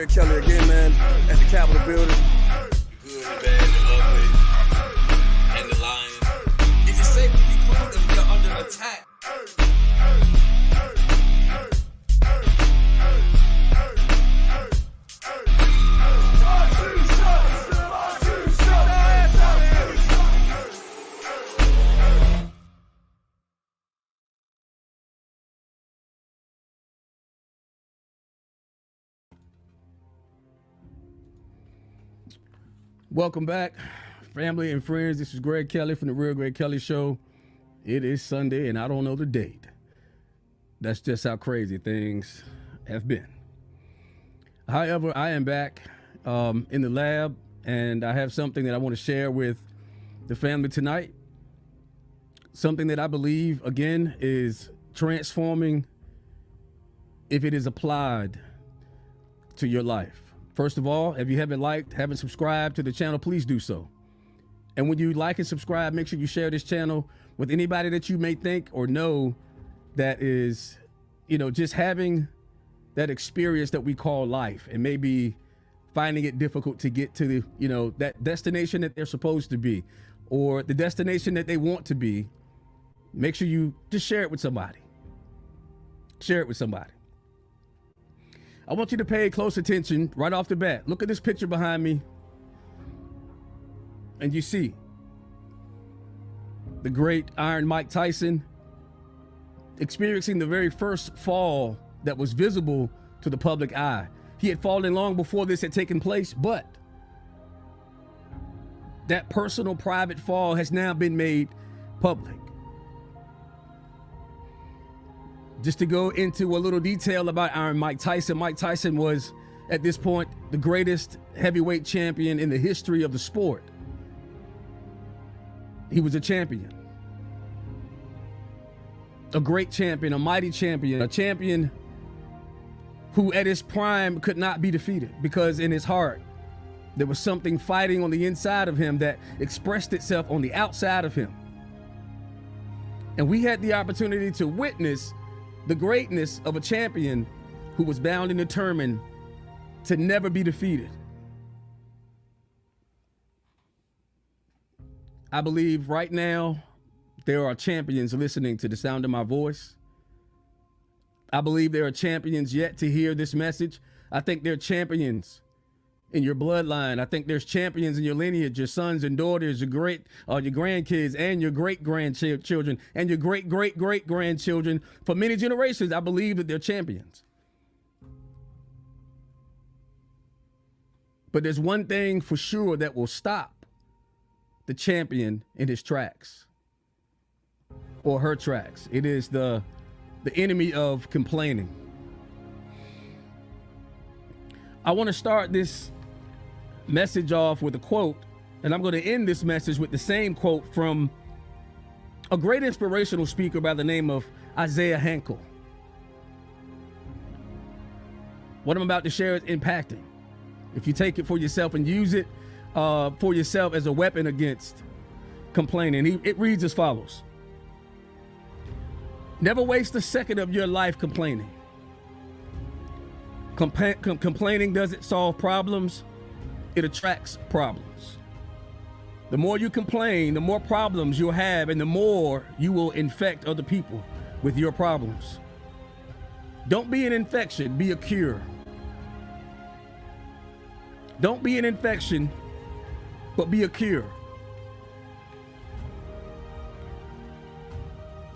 Greg Kelly again, man, at the Capitol building. Good, bad, and ugly, and the lion. Is it safe to be cool if we are under attack? Welcome back, family and friends. This is Greg Kelly from the Real Greg Kelly Show. It is Sunday, and I don't know the date. That's just how crazy things have been. However, I am back in the lab, and I have something that I want to share with the family tonight. Something that I believe, again, is transforming if it is applied to your life. First of all, if you haven't subscribed to the channel, please do so. And when you like and subscribe, make sure you share this channel with anybody that you may think or know that is, just having that experience that we call life and maybe finding it difficult to get to the, that destination that they're supposed to be or the destination that they want to be. Make sure you just share it with somebody. Share it with somebody. I want you to pay close attention right off the bat. Look at this picture behind me. And you see the great Iron Mike Tyson experiencing the very first fall that was visible to the public eye. He had fallen long before this had taken place, but that personal private fall has now been made public. Just to go into a little detail about Iron Mike Tyson. Mike Tyson was, at this point, the greatest heavyweight champion in the history of the sport. He was a champion. A great champion, a mighty champion, a champion who at his prime could not be defeated because in his heart, there was something fighting on the inside of him that expressed itself on the outside of him. And we had the opportunity to witness the greatness of a champion who was bound and determined to never be defeated. I believe right now there are champions listening to the sound of my voice. I believe there are champions yet to hear this message. I think there are champions in your bloodline. I think there's champions in your lineage, your sons and daughters, your grandkids, and your great-grandchildren, and your great-great-great-grandchildren. For many generations, I believe that they're champions. But there's one thing for sure that will stop the champion in his tracks or her tracks. It is the enemy of complaining. I want to start this message off with a quote, and I'm going to end this message with the same quote from a great inspirational speaker by the name of Isaiah Hankel. What I'm about to share is impacting. If you take it for yourself and use it for yourself as a weapon against complaining. It reads as follows: never waste a second of your life complaining. Complaining doesn't solve problems, it attracts problems. The more you complain, the more problems you'll have, and the more you will infect other people with your problems. Don't be an infection, be a cure. Don't be an infection, but be a cure.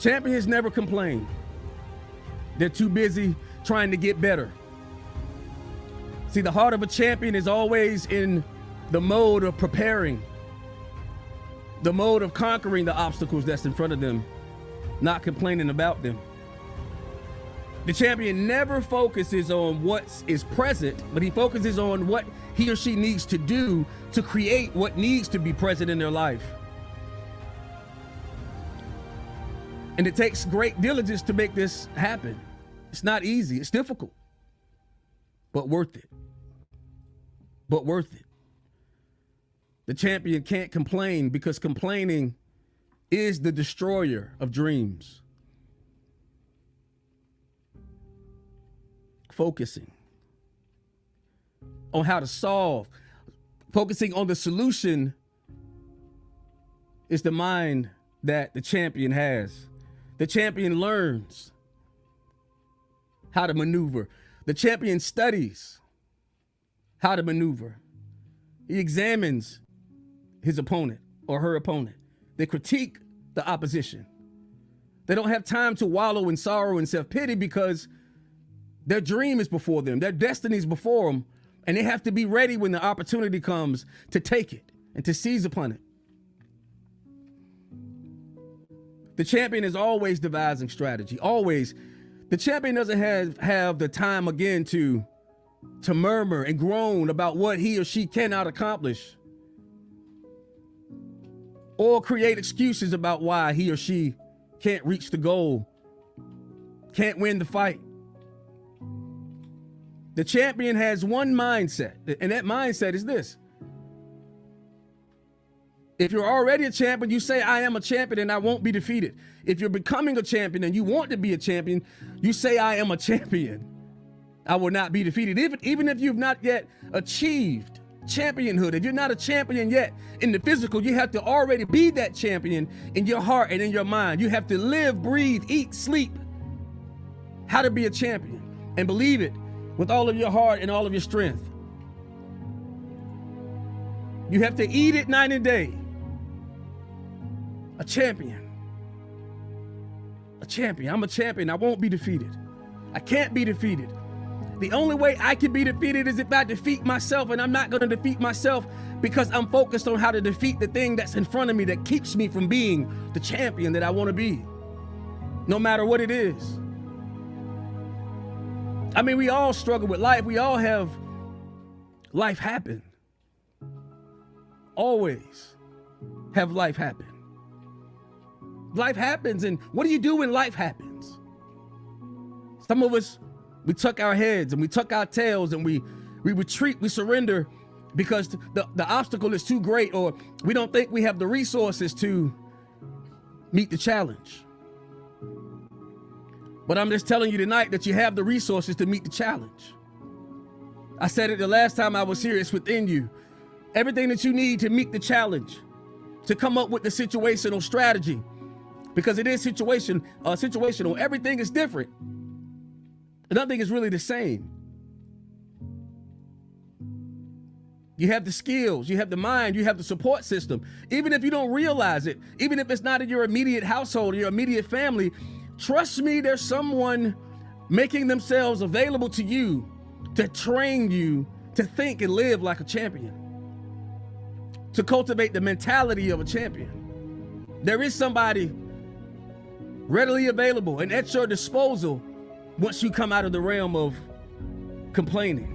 Champions never complain. They're too busy trying to get better. See, the heart of a champion is always in the mode of preparing, the mode of conquering the obstacles that's in front of them, not complaining about them. The champion never focuses on what is present, but he focuses on what he or she needs to do to create what needs to be present in their life. And it takes great diligence to make this happen. It's not easy, it's difficult, but worth it. But worth it. The champion can't complain because complaining is the destroyer of dreams. Focusing. on how to solve, focusing on the solution is the mind that the champion has. The champion learns how to maneuver. The champion studies how to maneuver. He examines his opponent or her opponent. They critique the opposition. They don't have time to wallow in sorrow and self-pity because their dream is before them. Their destiny is before them. And they have to be ready when the opportunity comes to take it and to seize upon it. The champion is always devising strategy, always. The champion doesn't have the time again to murmur and groan about what he or she cannot accomplish or create excuses about why he or she can't reach the goal, can't win the fight. The champion has one mindset, and that mindset is this. If you're already a champion, you say, I am a champion and I won't be defeated. If you're becoming a champion and you want to be a champion, you say, I am a champion. I will not be defeated. Even if you've not yet achieved championhood, if you're not a champion yet in the physical, you have to already be that champion in your heart and in your mind. You have to live, breathe, eat, sleep. How to be a champion and believe it with all of your heart and all of your strength. You have to eat it night and day. A champion. A champion. I'm a champion. I won't be defeated. I can't be defeated. The only way I can be defeated is if I defeat myself, and I'm not going to defeat myself because I'm focused on how to defeat the thing that's in front of me that keeps me from being the champion that I want to be, no matter what it is. I mean, we all struggle with life. We all have life happen. Always have life happen. Life happens, and what do you do when life happens? Some of us, we tuck our heads and we tuck our tails and we retreat, we surrender because the obstacle is too great, or we don't think we have the resources to meet the challenge. But I'm just telling you tonight that you have the resources to meet the challenge. I said it the last time I was here, it's within you. Everything that you need to meet the challenge, to come up with the situational strategy, because it is situational. Everything is different. Nothing is really the same. You have the skills, you have the mind, you have the support system. Even if you don't realize it, even if it's not in your immediate household or your immediate family, trust me, there's someone making themselves available to you to train you to think and live like a champion, to cultivate the mentality of a champion. There is somebody readily available and at your disposal once you come out of the realm of complaining.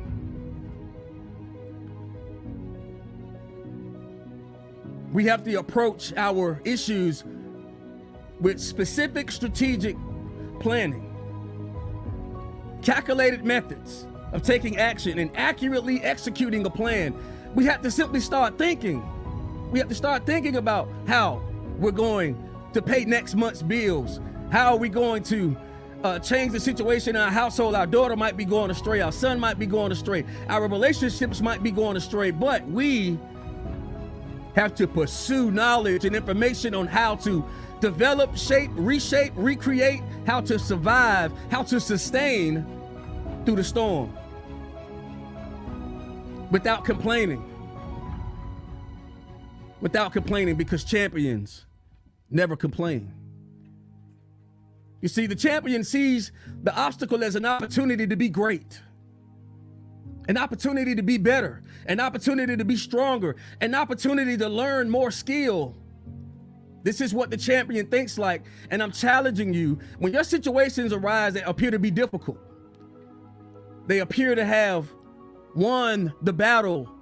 We have to approach our issues with specific strategic planning, calculated methods of taking action and accurately executing a plan. We have to simply start thinking. We have to start thinking about how we're going to pay next month's bills. How are we going to change the situation in our household? Our daughter might be going astray. Our son might be going astray. Our relationships might be going astray. But we have to pursue knowledge and information on how to develop, shape, reshape, recreate, how to survive, how to sustain through the storm without complaining. Without complaining, because champions never complain. You see, the champion sees the obstacle as an opportunity to be great, an opportunity to be better, an opportunity to be stronger, an opportunity to learn more skill. This is what the champion thinks like, and I'm challenging you. When your situations arise that appear to be difficult, they appear to have won the battle,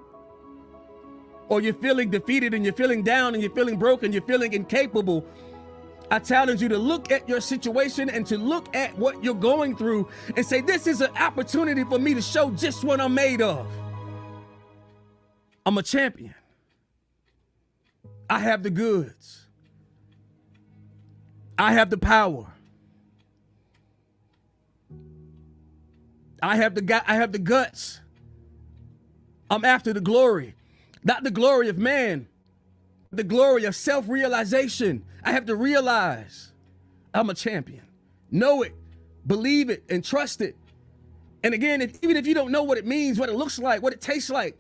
or you're feeling defeated and you're feeling down and you're feeling broken, you're feeling incapable, I challenge you to look at your situation and to look at what you're going through and say, this is an opportunity for me to show just what I'm made of. I'm a champion. I have the goods. I have the power. I have the guts I'm after the glory, not the glory of man, the glory of self-realization. I have to realize I'm a champion. Know it, believe it, and trust it. And again, even if you don't know what it means, what it looks like, what it tastes like,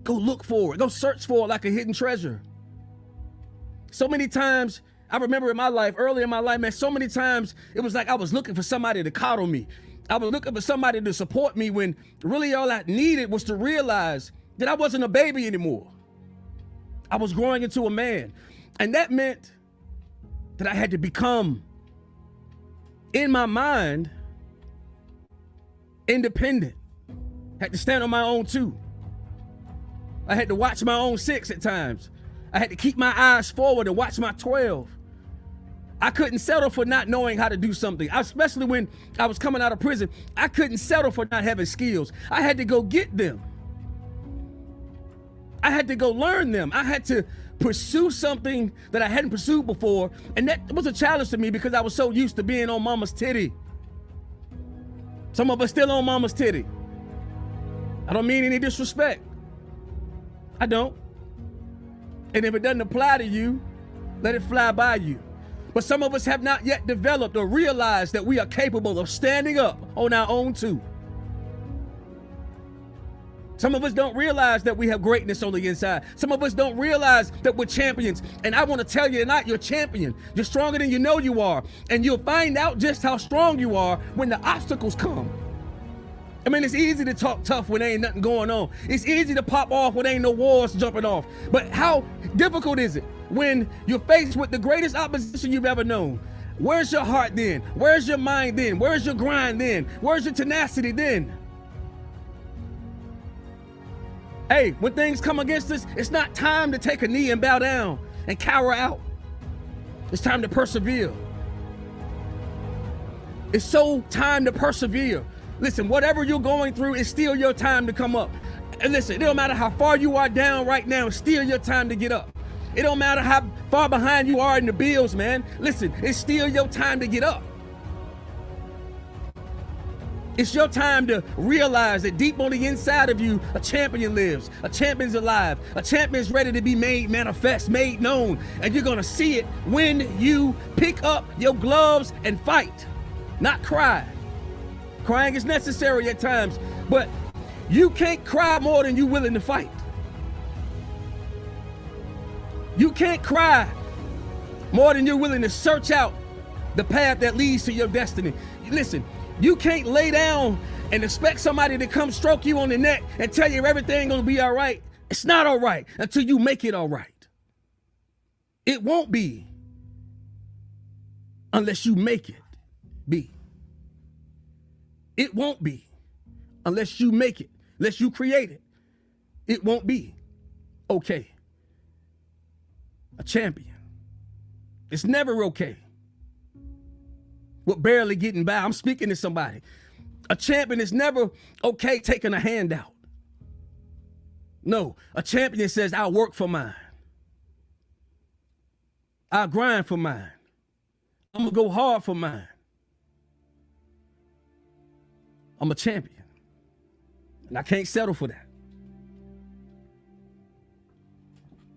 go look for it. Go search for it like a hidden treasure. So many times, I remember in my life, early in my life, man, so many times it was like I was looking for somebody to coddle me. I was looking for somebody to support me when really all I needed was to realize that I wasn't a baby anymore. I was growing into a man. And that meant that I had to become, in my mind, independent. Had to stand on my own too. I had to watch my own 6 at times. I had to keep my eyes forward and watch my 12. I couldn't settle for not knowing how to do something, especially when I was coming out of prison. I couldn't settle for not having skills. I had to go get them. I had to go learn them. I had to pursue something that I hadn't pursued before. And that was a challenge to me because I was so used to being on mama's titty. Some of us still on mama's titty. I don't mean any disrespect. I don't. And if it doesn't apply to you, let it fly by you. But some of us have not yet developed or realized that we are capable of standing up on our own too. Some of us don't realize that we have greatness on the inside. Some of us don't realize that we're champions. And I want to tell you tonight, you're a champion. You're stronger than you know you are. And you'll find out just how strong you are when the obstacles come. I mean, it's easy to talk tough when there ain't nothing going on. It's easy to pop off when there ain't no wars jumping off. But how difficult is it when you're faced with the greatest opposition you've ever known? Where's your heart then? Where's your mind then? Where's your grind then? Where's your tenacity then? Hey, when things come against us, it's not time to take a knee and bow down and cower out. It's time to persevere. It's so time to persevere. Listen, whatever you're going through, it's still your time to come up. And listen, it don't matter how far you are down right now, it's still your time to get up. It don't matter how far behind you are in the bills, man. Listen, it's still your time to get up. It's your time to realize that deep on the inside of you, a champion lives. A champion's alive. A champion's ready to be made manifest, made known. And you're going to see it when you pick up your gloves and fight, not cry. Crying is necessary at times, but you can't cry more than you're willing to fight. You can't cry more than you're willing to search out the path that leads to your destiny. Listen, you can't lay down and expect somebody to come stroke you on the neck and tell you everything gonna be all right. It's not all right until you make it all right. It won't be unless you make it be. It won't be unless you make it, unless you create it. It won't be okay. A champion. It's never okay. We're barely getting by. I'm speaking to somebody. A champion is never okay taking a handout. No, a champion says, I'll work for mine. I'll grind for mine. I'm gonna go hard for mine. I'm a champion, and I can't settle for that.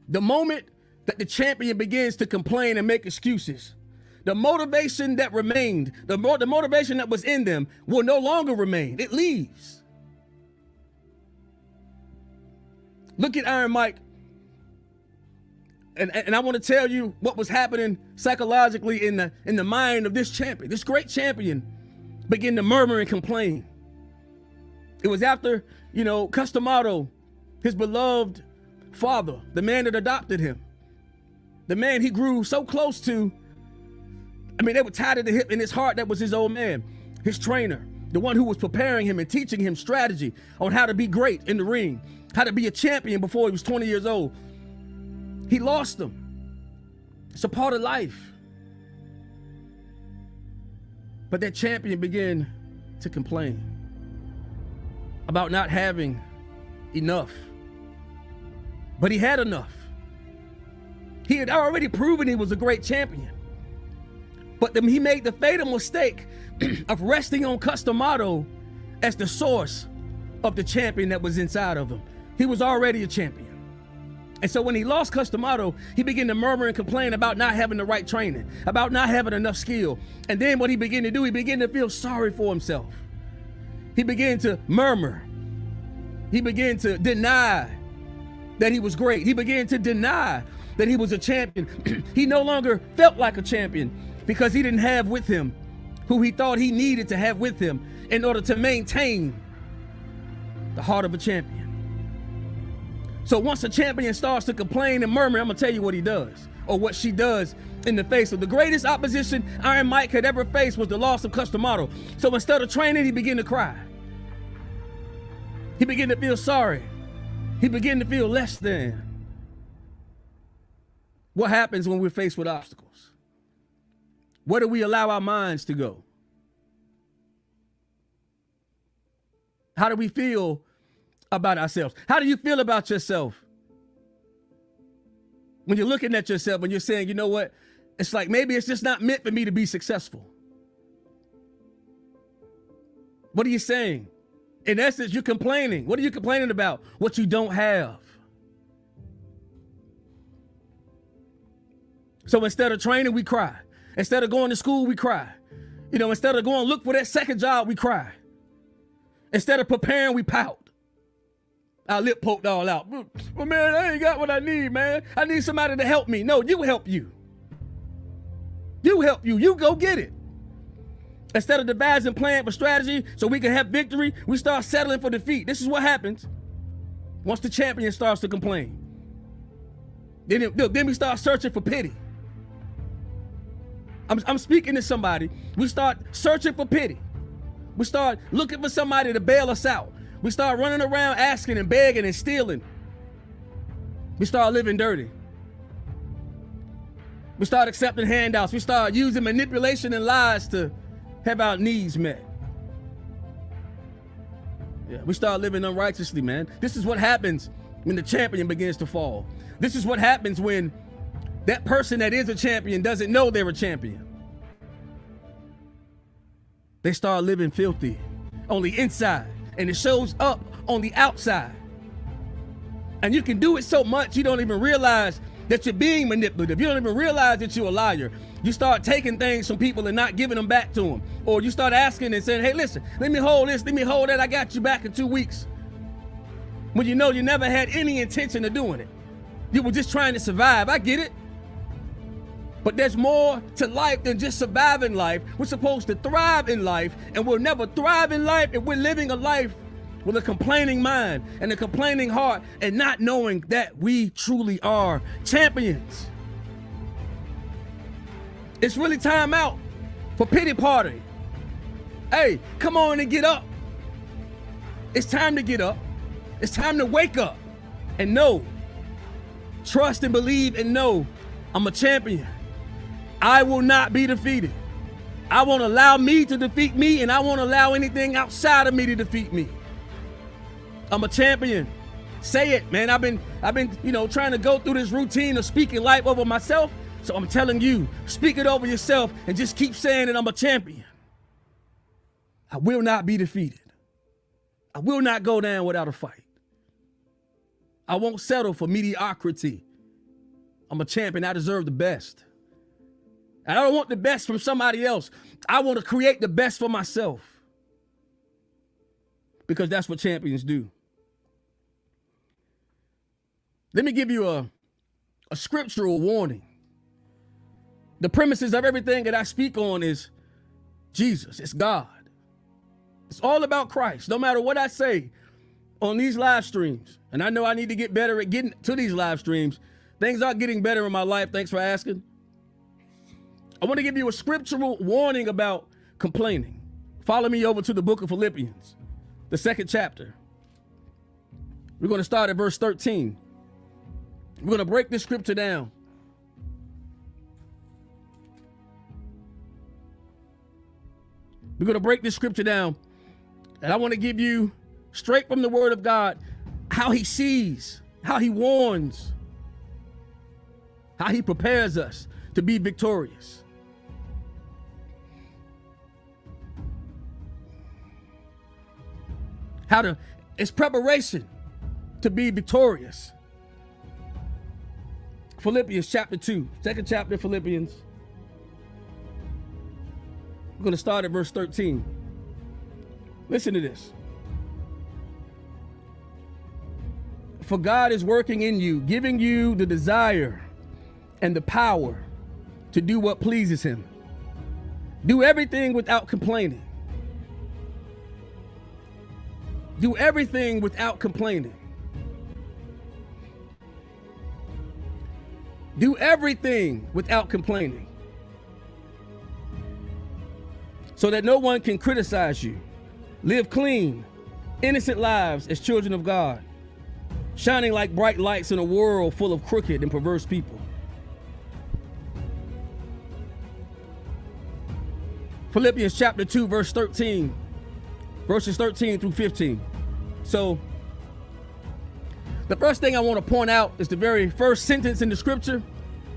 The moment that the champion begins to complain and make excuses, the motivation that remained, the motivation that was in them will no longer remain. It leaves. Look at Iron Mike, and I want to tell you what was happening psychologically in the mind of this champion. This great champion began to murmur and complain. It was after, Customato, his beloved father, the man that adopted him, the man he grew so close to. I mean, they were tied at the hip. In his heart, that was his old man, his trainer, the one who was preparing him and teaching him strategy on how to be great in the ring, how to be a champion before he was 20 years old. He lost them. It's a part of life. But that champion began to complain about not having enough. But he had enough. He had already proven he was a great champion. But he made the fatal mistake of resting on Customato as the source of the champion that was inside of him. He was already a champion. And so when he lost Customato, he began to murmur and complain about not having the right training, about not having enough skill. And then what he began to do, he began to feel sorry for himself. He began to murmur. He began to deny that he was great. He began to deny that he was a champion. He no longer felt like a champion because he didn't have with him who he thought he needed to have with him in order to maintain the heart of a champion. So once a champion starts to complain and murmur, I'm gonna tell you what he does, or what she does in the face of the greatest opposition Iron Mike had ever faced was the loss of Customato. So instead of training, he began to cry. He began to feel sorry. He began to feel less than. What happens when we're faced with obstacles? Where do we allow our minds to go? How do we feel about ourselves? How do you feel about yourself when you're looking at yourself and you're saying, you know what, it's like maybe it's just not meant for me to be successful? What are you saying? In essence, you're complaining. What are you complaining about? What you don't have. So instead of training, we cry. Instead of going to school, we cry. Instead of going look for that second job, we cry. Instead of preparing, we pout. Our lip poked all out. Well, man, I ain't got what I need, man. I need somebody to help me. No, you help you. You help you. You go get it. Instead of devising plan for strategy so we can have victory, we start settling for defeat. This is what happens once the champion starts to complain. Then we start searching for pity. I'm speaking to somebody. We start searching for pity. We start looking for somebody to bail us out. We start running around asking and begging and stealing. We start living dirty. We start accepting handouts. We start using manipulation and lies to have our needs met. Yeah, we start living unrighteously, man. This is what happens when the champion begins to fall. This is what happens when that person that is a champion doesn't know they're a champion. They start living filthy on the inside, and it shows up on the outside. And you can do it so much you don't even realize that you're being manipulative. You don't even realize that you're a liar. You start taking things from people and not giving them back to them. Or you start asking and saying, hey, listen, let me hold this, let me hold that. I got you back in 2 weeks. When you know you never had any intention of doing it. You were just trying to survive. I get it. But there's more to life than just surviving life. We're supposed to thrive in life, and we'll never thrive in life if we're living a life with a complaining mind and a complaining heart and not knowing that we truly are champions. It's really time out for pity party. Hey, come on and get up. It's time to get up. It's time to wake up and know, trust and believe and know I'm a champion. I will not be defeated. I won't allow me to defeat me, and I won't allow anything outside of me to defeat me. I'm a champion. Say it, man. I've been, trying to go through this routine of speaking life over myself. So I'm telling you, speak it over yourself and just keep saying that I'm a champion. I will not be defeated. I will not go down without a fight. I won't settle for mediocrity. I'm a champion. I deserve the best. And I don't want the best from somebody else. I want to create the best for myself. Because that's what champions do. Let me give you a scriptural warning. The premises of everything that I speak on is Jesus. It's God. It's all about Christ. No matter what I say on these live streams, and I know I need to get better at getting to these live streams. Things are getting better in my life. Thanks for asking. I want to give you a scriptural warning about complaining. Follow me over to the book of Philippians, the 2nd chapter. We're going to start at verse 13. We're going to break this scripture down. We're going to break this scripture down, and I want to give you straight from the word of God how he sees, how he warns, how he prepares us to be victorious. How to It's preparation to be victorious. Philippians chapter 2, second chapter of Philippians. We're going to start at verse 13. Listen to this. For God is working in you, giving you the desire and the power to do what pleases him. Do everything without complaining. Do everything without complaining. Do everything without complaining, so that no one can criticize you. Live clean, innocent lives as children of God, shining like bright lights in a world full of crooked and perverse people. Philippians chapter 2, verse 13, verses 13 through 15. So the first thing I want to point out is the very first sentence in the scripture.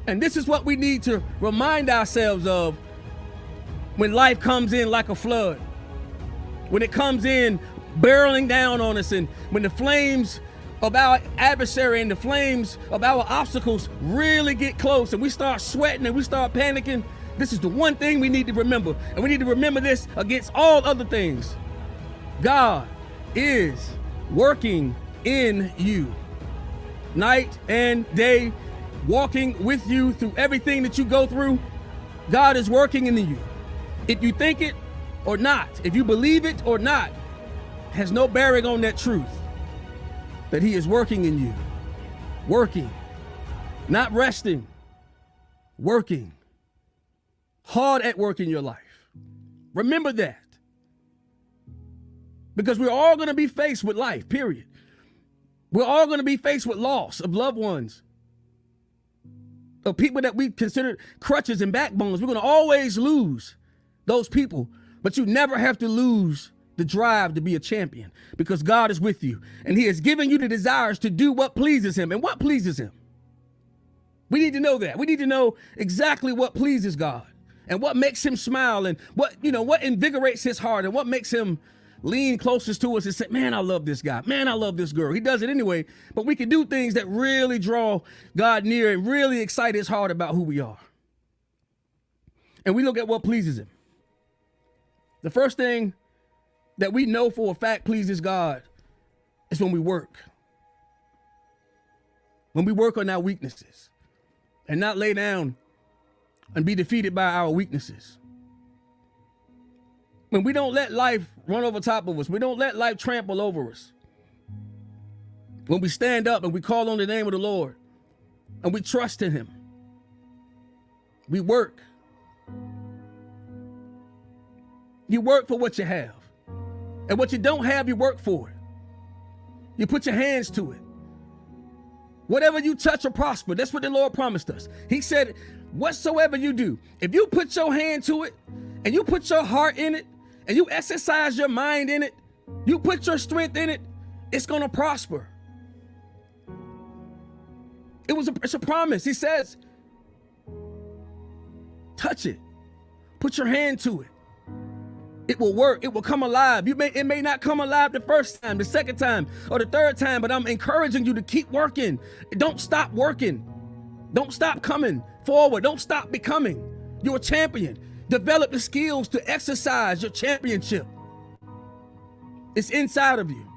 And this is what we need to remind ourselves of when life comes in like a flood. When it comes in barreling down on us, and when the flames of our adversary and the flames of our obstacles really get close and we start sweating and we start panicking, this is the one thing we need to remember. And we need to remember this against all other things. God is working in you. Night and day, walking with you through everything that you go through. God is working in you. If you think it or not, if you believe it or not, has no bearing on that truth that he is working in you. Working, not resting, working, hard at work in your life. Remember that. Because we're all going to be faced with life, period. We're all going to be faced with loss of loved ones, of people that we consider crutches and backbones. We're going to always lose those people, but you never have to lose the drive to be a champion, because God is with you and he has given you the desires to do what pleases him. And what pleases him? We need to know that. We need to know exactly what pleases God and what makes him smile, and what invigorates his heart, and what makes him lean closest to us and say, man, I love this guy. Man, I love this girl. He does it anyway, but we can do things that really draw God near and really excite his heart about who we are. And we look at what pleases him. The first thing that we know for a fact pleases God is when we work. When we work on our weaknesses and not lay down and be defeated by our weaknesses. When we don't let life run over top of us, we don't let life trample over us. When we stand up and we call on the name of the Lord and we trust in him, we work. You work for what you have. And what you don't have, you work for it. You put your hands to it. Whatever you touch will prosper. That's what the Lord promised us. He said, whatsoever you do, if you put your hand to it and you put your heart in it, and you exercise your mind in it, you put your strength in it, it's going to prosper. It's a promise. He says, touch it. Put your hand to it. It will work. It will come alive. It may not come alive the first time, the second time, or the third time, but I'm encouraging you to keep working. Don't stop working. Don't stop coming forward. Don't stop becoming. You're a champion. Develop the skills to exercise your championship. It's inside of you.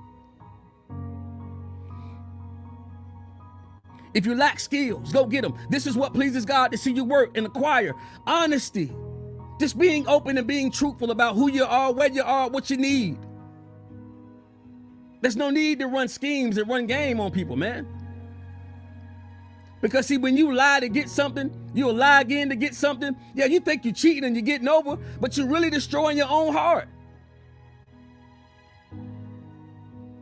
If you lack skills, go get them. This is what pleases God, to see you work and acquire honesty. Just being open and being truthful about who you are, where you are, what you need. There's no need to run schemes and run game on people, man. Because see, when you lie to get something, you'll lie again to get something. Yeah, you think you're cheating and you're getting over, but you're really destroying your own heart.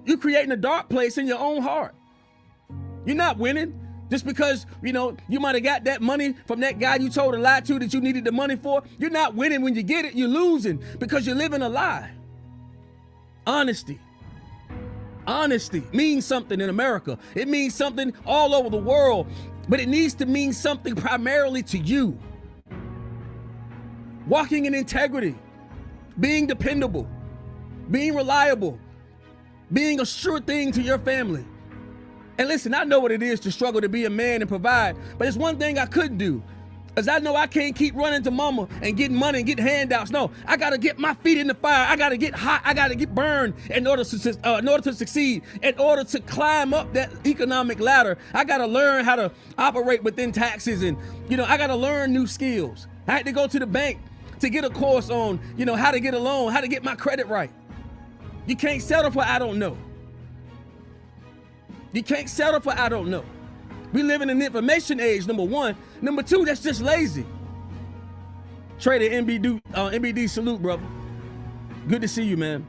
You're creating a dark place in your own heart. You're not winning just because, you might have got that money from that guy you told a lie to that you needed the money for. You're not winning when you get it. You're losing because you're living a lie. Honesty. Honesty means something in America. It means something all over the world, but it needs to mean something primarily to you. Walking in integrity, being dependable, being reliable, being a sure thing to your family. And listen, I know what it is to struggle to be a man and provide, but it's one thing I couldn't do. As I know I can't keep running to mama and getting money and getting handouts. No, I got to get my feet in the fire. I got to get hot. I got to get burned in order to succeed, in order to climb up that economic ladder. I got to learn how to operate within taxes, and, I got to learn new skills. I had to go to the bank to get a course on, how to get a loan, how to get my credit right. You can't settle for I don't know. You can't settle for I don't know. We live in an information age, number one. Number two, that's just lazy. Trader MBD, salute, brother. Good to see you, man.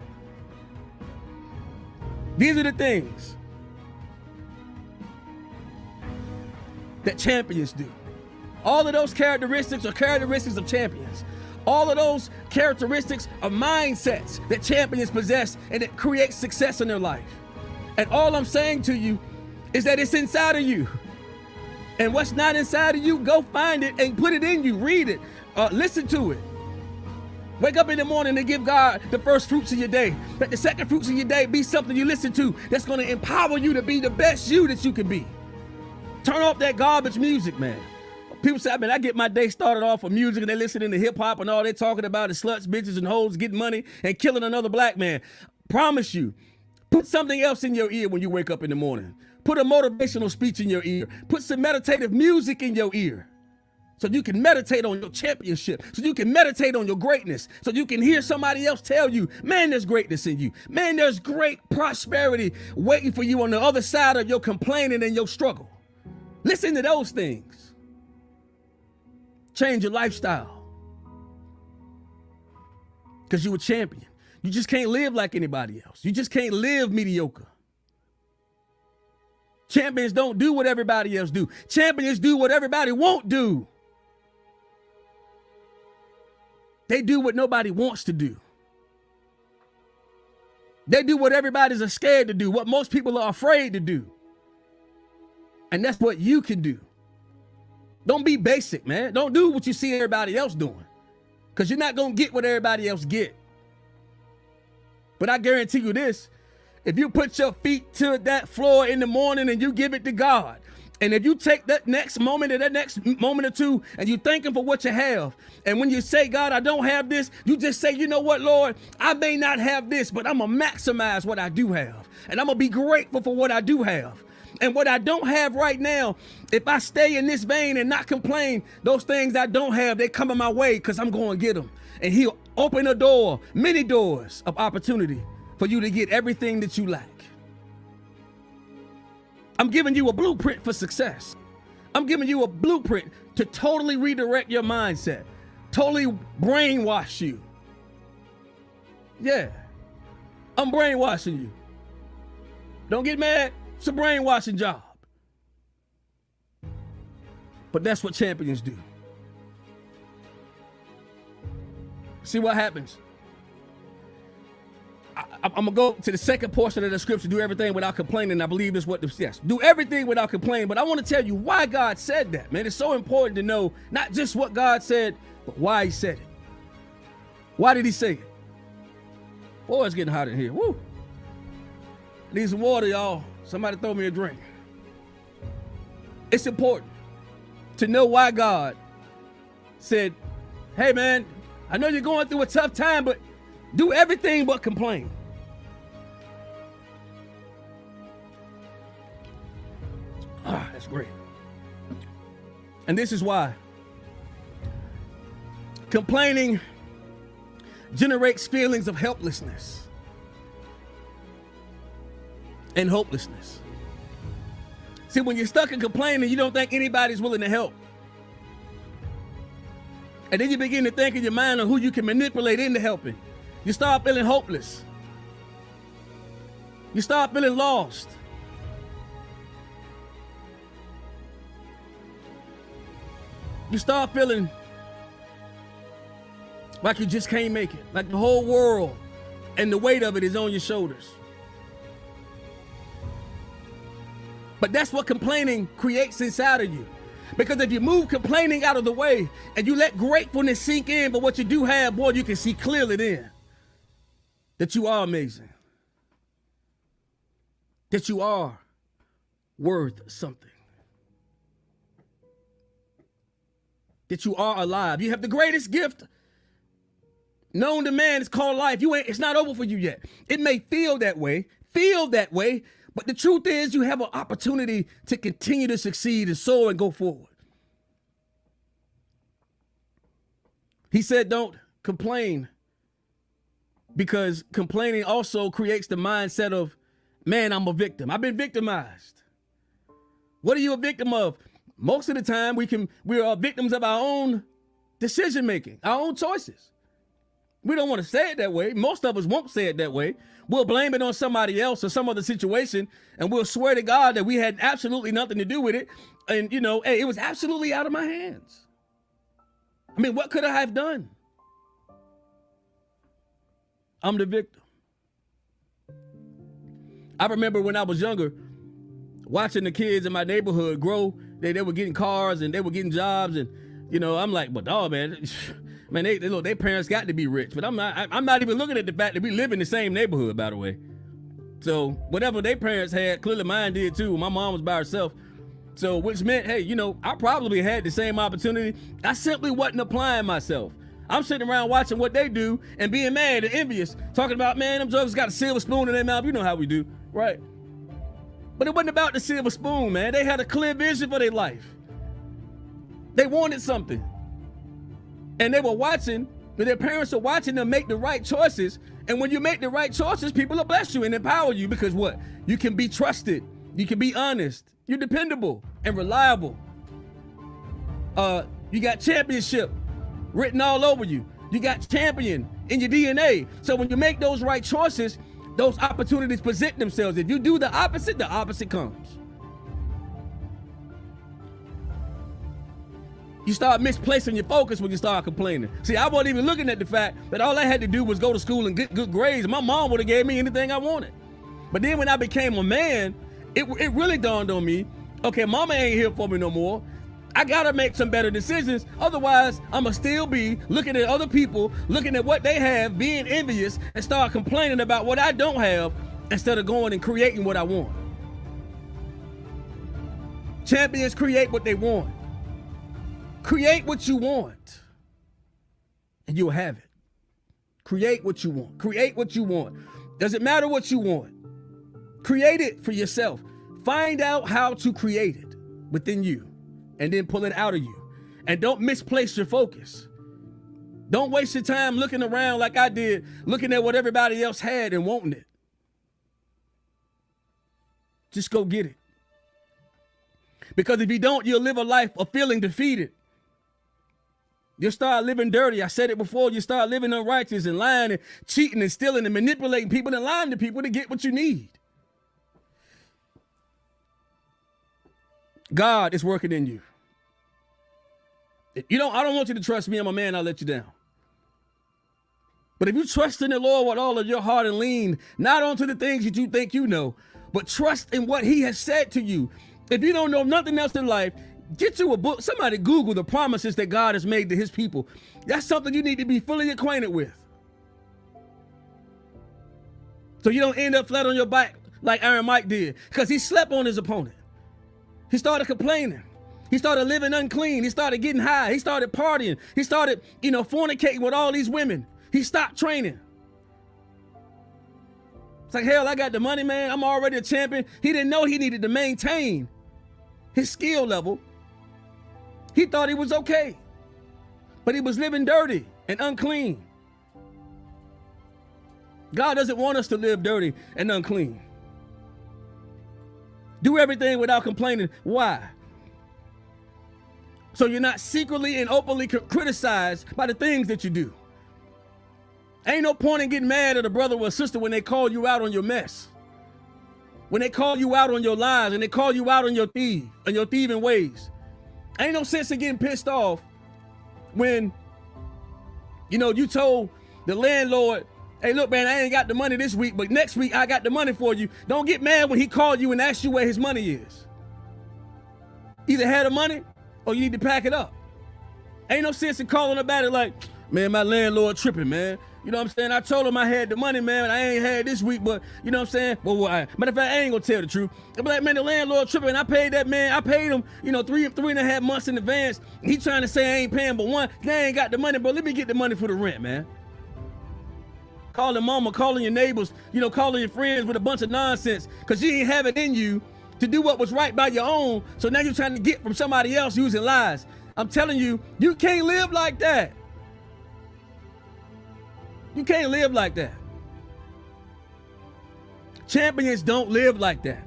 These are the things that champions do. All of those characteristics are characteristics of champions. All of those characteristics are mindsets that champions possess, and it creates success in their life. And all I'm saying to you is that it's inside of you. And what's not inside of you, go find it and put it in you. Read it. Listen to it. Wake up in the morning and give God the first fruits of your day. Let the second fruits of your day be something you listen to that's going to empower you to be the best you that you can be. Turn off that garbage music, man. People say, I get my day started off with music and they listening to hip hop and all they're talking about is sluts, bitches, and hoes getting money and killing another black man. Promise you, put something else in your ear when you wake up in the morning. Put a motivational speech in your ear. Put some meditative music in your ear so you can meditate on your championship, so you can meditate on your greatness, so you can hear somebody else tell you, man, there's greatness in you. Man, there's great prosperity waiting for you on the other side of your complaining and your struggle. Listen to those things. Change your lifestyle because you're a champion. You just can't live like anybody else. You just can't live mediocre. Champions don't do what everybody else do. Champions do what everybody won't do. They do what nobody wants to do. They do what everybody's scared to do, what most people are afraid to do. And that's what you can do. Don't be basic, man. Don't do what you see everybody else doing, because you're not going to get what everybody else get. But I guarantee you this. If you put your feet to that floor in the morning and you give it to God, and if you take that next moment or two and you thank him for what you have, and when you say, God, I don't have this, you just say, you know what, Lord, I may not have this, but I'm going to maximize what I do have. And I'm going to be grateful for what I do have. And what I don't have right now, if I stay in this vein and not complain, those things I don't have, they come in my way because I'm going to get them. And he'll open a door, many doors of opportunity for you to get everything that you lack. I'm giving you a blueprint for success. I'm giving you a blueprint to totally redirect your mindset, totally brainwash you. Yeah, I'm brainwashing you. Don't get mad. It's a brainwashing job. But that's what champions do. See what happens? I'm going to go to the second portion of the scripture, do everything without complaining. I believe is what this, yes, do everything without complaining. But I want to tell you why God said that, man. It's so important to know not just what God said, but why he said it. Why did he say it? Boy, it's getting hot in here. Woo. I need some water, y'all. Somebody throw me a drink. It's important to know why God said, hey, man, I know you're going through a tough time, but do everything but complain. That's great. And this is why. Complaining generates feelings of helplessness and hopelessness. See, when you're stuck in complaining, you don't think anybody's willing to help. And then you begin to think in your mind of who you can manipulate into helping. You start feeling hopeless. You start feeling lost. You start feeling like you just can't make it, like the whole world and the weight of it is on your shoulders. But that's what complaining creates inside of you. Because if you move complaining out of the way and you let gratefulness sink in for what you do have, boy, you can see clearly then that you are amazing. that you are worth something. That you are alive. You have the greatest gift known to man. It's called life. It's not over for you yet. It may feel that way, but the truth is you have an opportunity to continue to succeed and soar and go forward. He said, don't complain, because complaining also creates the mindset of, man, I'm a victim. I've been victimized. What are you a victim of? Most of the time we are victims of our own decision making, our own choices. We don't want to say it that way. Most of us won't say it that way. We'll blame it on somebody else or some other situation, and we'll swear to God that we had absolutely nothing to do with it. And, hey, it was absolutely out of my hands. I mean, what could I have done? I'm the victim. I remember when I was younger, watching the kids in my neighborhood grow. They were getting cars and they were getting jobs, and I'm like, but dog, man, their parents got to be rich. But I'm not even looking at the fact that we live in the same neighborhood, by the way. So whatever their parents had, clearly mine did too. My mom was by herself. So which meant, hey, I probably had the same opportunity. I simply wasn't applying myself. I'm sitting around watching what they do and being mad and envious, talking about, man, them jokers got a silver spoon in their mouth. You know how we do, right? But it wasn't about the silver spoon, man. They had a clear vision for their life. They wanted something. And they were watching, their parents are watching them make the right choices. And when you make the right choices, people will bless you and empower you, because what? You can be trusted. You can be honest. You're dependable and reliable. You got championship written all over you. You got champion in your DNA. So when you make those right choices, those opportunities present themselves. If you do the opposite comes. You start misplacing your focus when you start complaining. See, I wasn't even looking at the fact that all I had to do was go to school and get good grades. My mom would have gave me anything I wanted. But then when I became a man, it really dawned on me, okay, mama ain't here for me no more. I gotta make some better decisions. Otherwise, I'ma still be looking at other people, looking at what they have, being envious, and start complaining about what I don't have instead of going and creating what I want. Champions create what they want. Create what you want, and you'll have it. Create what you want. Create what you want. Doesn't matter what you want. Create it for yourself. Find out how to create it within you, and then pull it out of you. And don't misplace your focus. Don't waste your time looking around like I did, looking at what everybody else had and wanting it. Just go get it. Because if you don't, you'll live a life of feeling defeated. You'll start living dirty. I said it before. You start living unrighteous and lying and cheating and stealing and manipulating people and lying to people to get what you need. God is working in you. I don't want you to trust me. I'm a man. I'll let you down. But if you trust in the Lord with all of your heart and lean not onto the things that you think you know, but trust in what he has said to you. If you don't know nothing else in life, get you a book. Somebody Google the promises that God has made to his people. That's something you need to be fully acquainted with. So you don't end up flat on your back like Aaron Mike did, because he slept on his opponent. He started complaining. He started living unclean. He started getting high. He started partying. He started, fornicating with all these women. He stopped training. It's like, hell, I got the money, man. I'm already a champion. He didn't know he needed to maintain his skill level. He thought he was okay, but he was living dirty and unclean. God doesn't want us to live dirty and unclean. Do everything without complaining. Why? So you're not secretly and openly criticized by the things that you do. Ain't no point in getting mad at a brother or a sister when they call you out on your mess. When they call you out on your lies and they call you out on your thieving ways. Ain't no sense in getting pissed off when, you told the landlord, hey, look, man, I ain't got the money this week, but next week I got the money for you. Don't get mad when he called you and asked you where his money is. Either have the money or you need to pack it up. Ain't no sense in calling about it like, man, my landlord tripping, man. You know what I'm saying? I told him I had the money, man. I ain't had this week, but you know what I'm saying? Well, matter of fact, I ain't gonna tell the truth. I'm like, man, the landlord tripping. I paid that man. I paid him, you know, three and a half months in advance. He trying to say I ain't paying but one. They ain't got the money, but let me get the money for the rent, man. Calling mama, calling your neighbors, you know, calling your friends with a bunch of nonsense because you ain't have it in you to do what was right by your own. So now you're trying to get from somebody else using lies. I'm telling you, you can't live like that. You can't live like that. Champions don't live like that.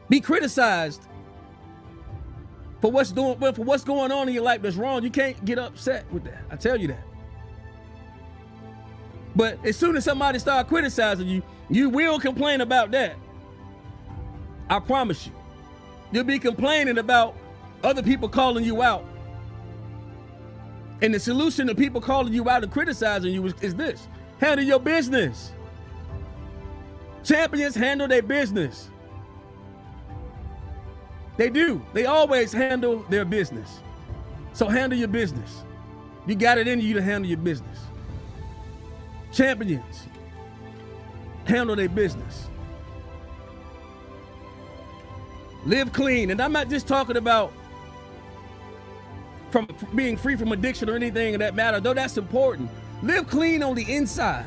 Be criticized for what's going on in your life that's wrong. You can't get upset with that. I tell you that. But as soon as somebody starts criticizing you, you will complain about that. I promise you. You'll be complaining about other people calling you out. And the solution to people calling you out and criticizing you is this: handle your business. Champions handle their business. They do. They always handle their business. So handle your business. You got it in you to handle your business. Champions handle their business. Live clean. And I'm not just talking about from being free from addiction or anything of that matter, though that's important. Live clean on the inside.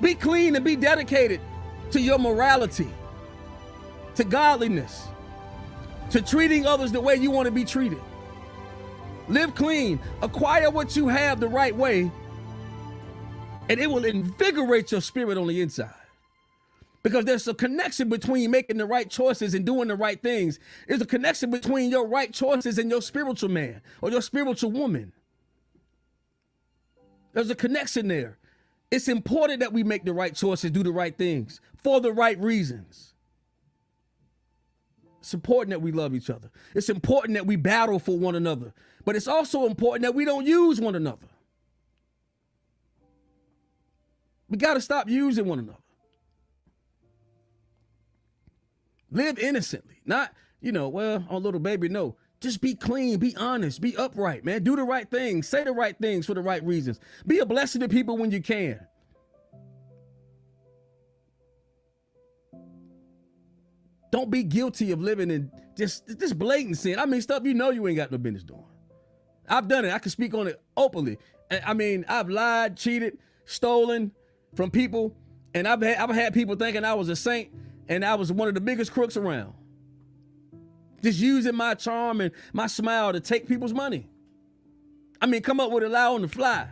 Be clean and be dedicated to your morality, to godliness, to treating others the way you want to be treated. Live clean. Acquire what you have the right way, and it will invigorate your spirit on the inside. Because there's a connection between making the right choices and doing the right things. There's a connection between your right choices and your spiritual man or your spiritual woman. There's a connection there. It's important that we make the right choices, do the right things for the right reasons. It's important that we love each other. It's important that we battle for one another. But it's also important that we don't use one another. We got to stop using one another. Live innocently, not, well, oh, little baby, no. Just be clean, be honest, be upright, man. Do the right things, say the right things for the right reasons. Be a blessing to people when you can. Don't be guilty of living in just blatant sin. I mean, stuff you ain't got no business doing. I've done it. I can speak on it openly. I mean, I've lied, cheated, stolen from people, and I've had people thinking I was a saint. And I was one of the biggest crooks around. Just using my charm and my smile to take people's money. I mean, come up with a lie on the fly.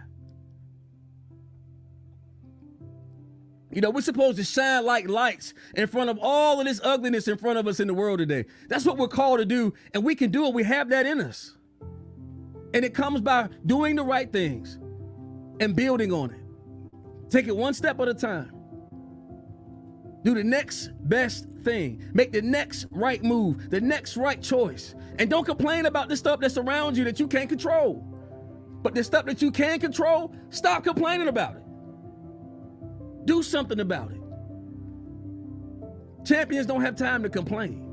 We're supposed to shine like lights in front of all of this ugliness in front of us in the world today. That's what we're called to do, and we can do it. We have that in us. And it comes by doing the right things and building on it. Take it one step at a time. Do the next best thing. Make the next right move, the next right choice. And don't complain about the stuff that's around you that you can't control. But the stuff that you can control, stop complaining about it. Do something about it. Champions don't have time to complain.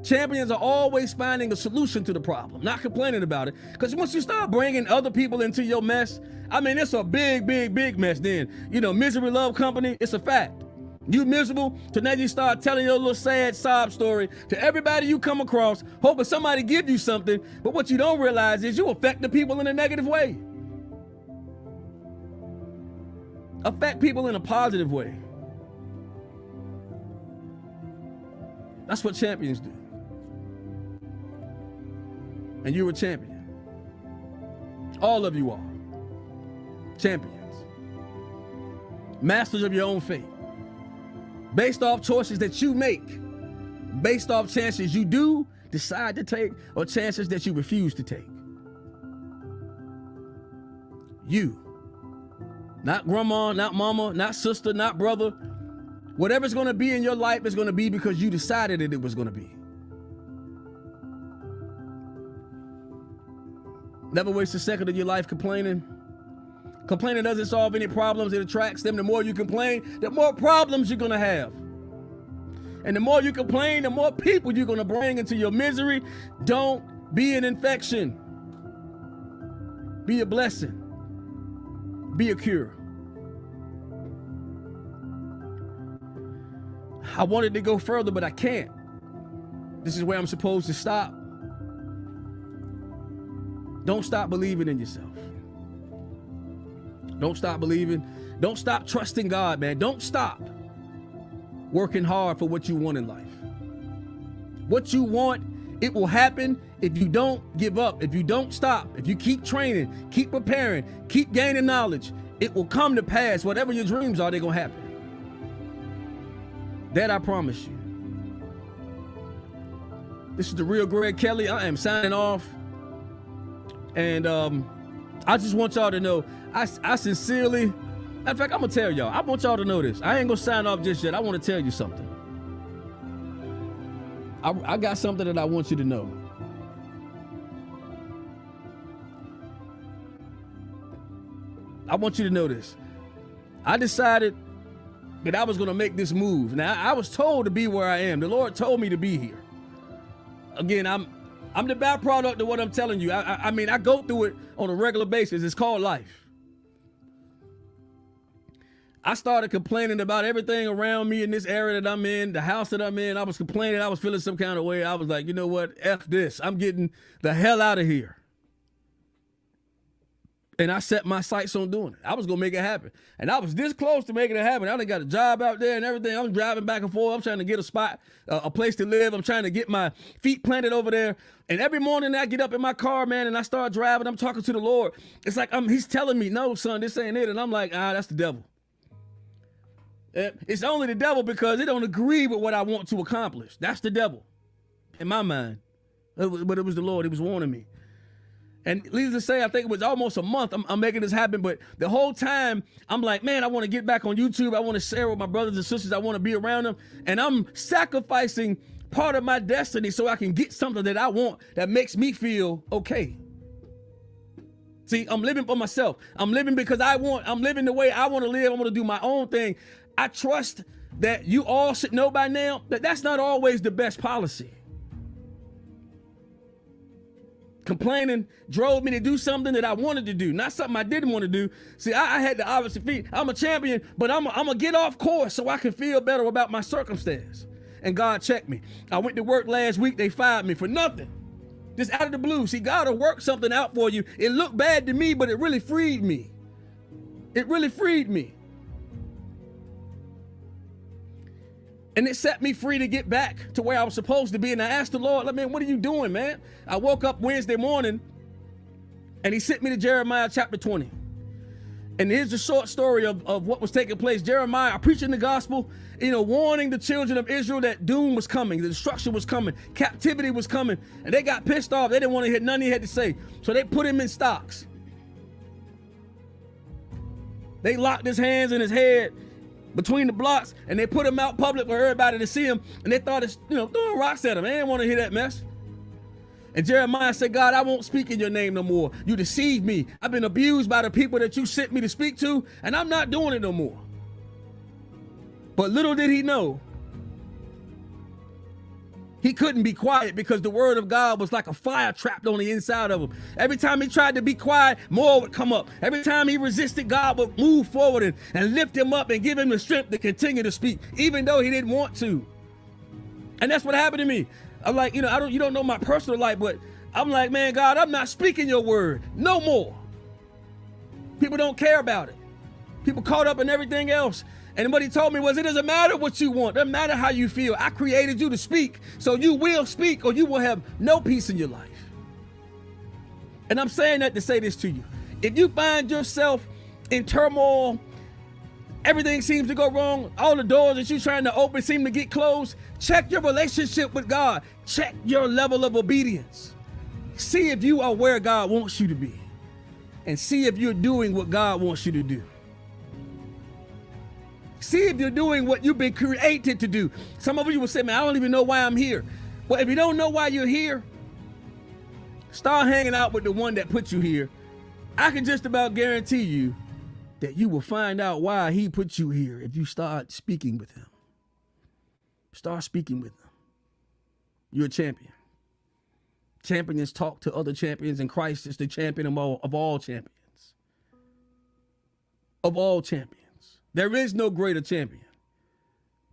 Champions are always finding a solution to the problem, not complaining about it. Because once you start bringing other people into your mess, I mean, it's a big, big, big mess then. Misery love company, it's a fact. You miserable, so now you start telling your little sad sob story to everybody you come across, hoping somebody give you something, but what you don't realize is you affect the people in a negative way. Affect people in a positive way. That's what champions do. And you're a champion. All of you are champions. Masters of your own fate. Based off choices that you make, based off chances you do decide to take or chances that you refuse to take. You, not grandma, not mama, not sister, not brother. Whatever's going to be in your life is going to be because you decided that it was going to be. Never waste a second of your life complaining. Complaining doesn't solve any problems. It attracts them. The more you complain, the more problems you're going to have. And the more you complain, the more people you're going to bring into your misery. Don't be an infection. Be a blessing. be a cure. I wanted to go further, but I can't. This is where I'm supposed to stop. Don't stop believing in yourself. Don't stop believing. Don't stop trusting God, man. Don't stop working hard for what you want in life. What you want, it will happen if you don't give up, if you don't stop, if you keep training, keep preparing, keep gaining knowledge. It will come to pass. Whatever your dreams are, they're going to happen. That I promise you. This is the real Greg Kelly. I am signing off. And I just want y'all to know, I sincerely, in fact, I'm going to tell y'all, I want y'all to know this. I ain't going to sign off just yet. I want to tell you something. I got something that I want you to know. I want you to know this. I decided that I was going to make this move. Now, I was told to be where I am. The Lord told me to be here. Again, I'm the byproduct of what I'm telling you. I mean, I go through it on a regular basis. It's called life. I started complaining about everything around me in this area that I'm in, the house that I'm in. I was complaining. I was feeling some kind of way. I was like, you know what? F this. I'm getting the hell out of here. And I set my sights on doing it. I was going to make it happen. And I was this close to making it happen. I done got a job out there and everything. I'm driving back and forth. I'm trying to get a spot, a place to live. I'm trying to get my feet planted over there. And every morning I get up in my car, man, and I start driving. I'm talking to the Lord. It's like he's telling me, no, son, this ain't it. And I'm like, that's the devil. It's only the devil because it don't agree with what I want to accomplish. That's the devil in my mind. But it was the Lord. He was warning me. And needless to say, I think it was almost a month I'm making this happen. But the whole time, I'm like, man, I want to get back on YouTube. I want to share with my brothers and sisters. I want to be around them. And I'm sacrificing part of my destiny so I can get something that I want that makes me feel okay. See, I'm living for myself. I'm living because I'm living the way I want to live. I want to do my own thing. I trust that you all should know by now that that's not always the best policy. Complaining drove me to do something that I wanted to do, not something I didn't want to do. See, I had the opposite feet. I'm a champion, but I'm going to get off course so I can feel better about my circumstance. And God checked me. I went to work last week. They fired me for nothing. Just out of the blue. See, God will work something out for you. It looked bad to me, but it really freed me. It really freed me. And it set me free to get back to where I was supposed to be. And I asked the Lord, man, what are you doing, man? I woke up Wednesday morning and he sent me to Jeremiah chapter 20. And here's a short story of what was taking place. Jeremiah preaching the gospel, warning the children of Israel that doom was coming, the destruction was coming, captivity was coming. And they got pissed off. They didn't want to hear nothing he had to say. So they put him in stocks. They locked his hands and his head between the blocks, and they put him out public for everybody to see him, and they thought it's, throwing rocks at him. They didn't want to hear that mess. And Jeremiah said, God, I won't speak in your name no more. You deceived me. I've been abused by the people that you sent me to speak to, and I'm not doing it no more. But little did he know, he couldn't be quiet because the word of God was like a fire trapped on the inside of him. Every time he tried to be quiet, more would come up. Every time he resisted, God would move forward and lift him up and give him the strength to continue to speak, even though he didn't want to. And that's what happened to me. I'm like, you don't know my personal life, but I'm like, man, God, I'm not speaking your word no more. People don't care about it. People caught up in everything else. And what he told me was, it doesn't matter what you want. It doesn't matter how you feel. I created you to speak, so you will speak or you will have no peace in your life. And I'm saying that to say this to you. If you find yourself in turmoil, everything seems to go wrong, all the doors that you're trying to open seem to get closed, check your relationship with God. Check your level of obedience. See if you are where God wants you to be. And see if you're doing what God wants you to do. See if you're doing what you've been created to do. Some of you will say, man, I don't even know why I'm here. Well, if you don't know why you're here, start hanging out with the one that put you here. I can just about guarantee you that you will find out why he put you here if you start speaking with him. Start speaking with him. You're a champion. Champions talk to other champions, and Christ is the champion of all champions. of all champions. There is no greater champion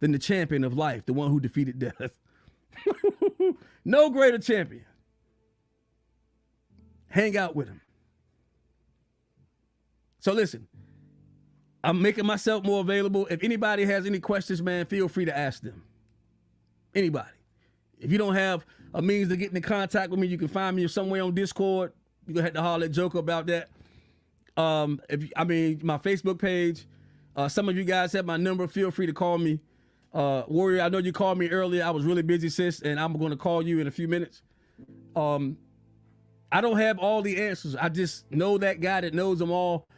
than the champion of life, the one who defeated death. No greater champion. Hang out with him. So listen, I'm making myself more available. If anybody has any questions, man, feel free to ask them. Anybody. If you don't have a means of getting in contact with me, you can find me somewhere on Discord. You're going to have to holler at Joker about that. My Facebook page. Some of you guys have my number. Feel free to call me. Warrior, I know you called me earlier. I was really busy, sis, and I'm going to call you in a few minutes. I don't have all the answers. I just know that guy that knows them all,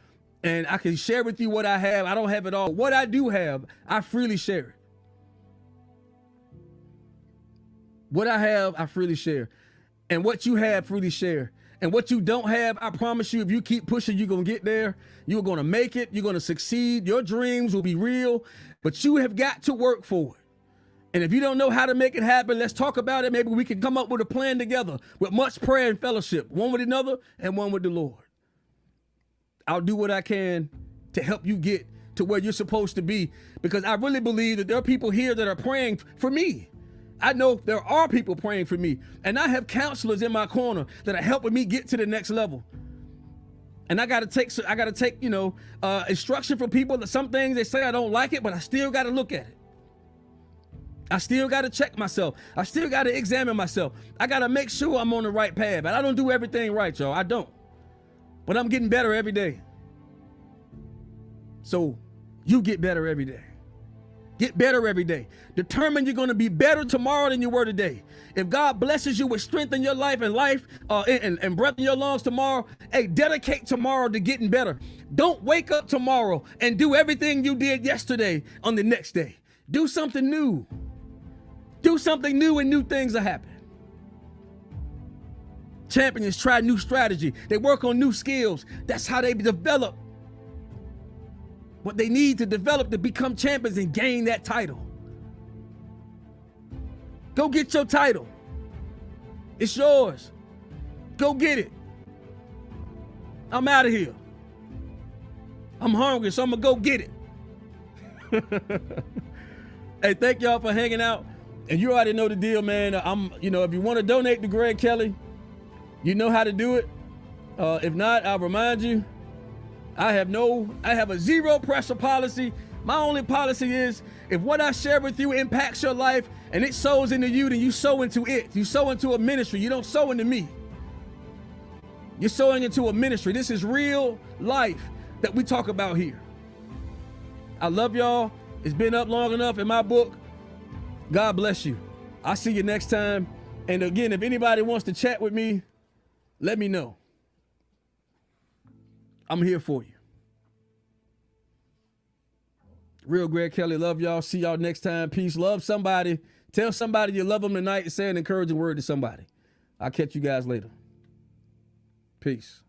and I can share with you what I have. I don't have it all. What I do have, I freely share it. What I have, I freely share. And what you have, freely share. And what you don't have, I promise you, if you keep pushing, you're going to get there. You're going to make it. You're going to succeed. Your dreams will be real, but you have got to work for it. And if you don't know how to make it happen, let's talk about it. Maybe we can come up with a plan together with much prayer and fellowship, one with another and one with the Lord. I'll do what I can to help you get to where you're supposed to be, because I really believe that there are people here that are praying for me. I know there are people praying for me, and I have counselors in my corner that are helping me get to the next level. And I got to take, instruction from people that some things they say I don't like it, but I still got to look at it. I still got to check myself. I still got to examine myself. I got to make sure I'm on the right path. And I don't do everything right, y'all. I don't. But I'm getting better every day. So you get better every day. Get better every day. Determine you're going to be better tomorrow than you were today. If God blesses you with strength in your life and and breath in your lungs tomorrow, hey, dedicate tomorrow to getting better. Don't wake up tomorrow and do everything you did yesterday on the next day. Do something new. Do something new and new things will happen. Champions try new strategy. They work on new skills. That's how they develop what they need to develop to become champions and gain that title. Go get your title. It's yours. Go get it. I'm out of here. I'm hungry, so I'm gonna go get it. Hey, thank y'all for hanging out. And you already know the deal, man. If you want to donate to Greg Kelly, you know how to do it. If not, I'll remind you. I have a zero pressure policy. My only policy is if what I share with you impacts your life and it sows into you, then you sow into it. You sow into a ministry. You don't sow into me. You're sowing into a ministry. This is real life that we talk about here. I love y'all. It's been up long enough in my book. God bless you. I'll see you next time. And again, if anybody wants to chat with me, let me know. I'm here for you. Real Greg Kelly, love y'all. See y'all next time. Peace. Love somebody. Tell somebody you love them tonight and say an encouraging word to somebody. I'll catch you guys later. Peace.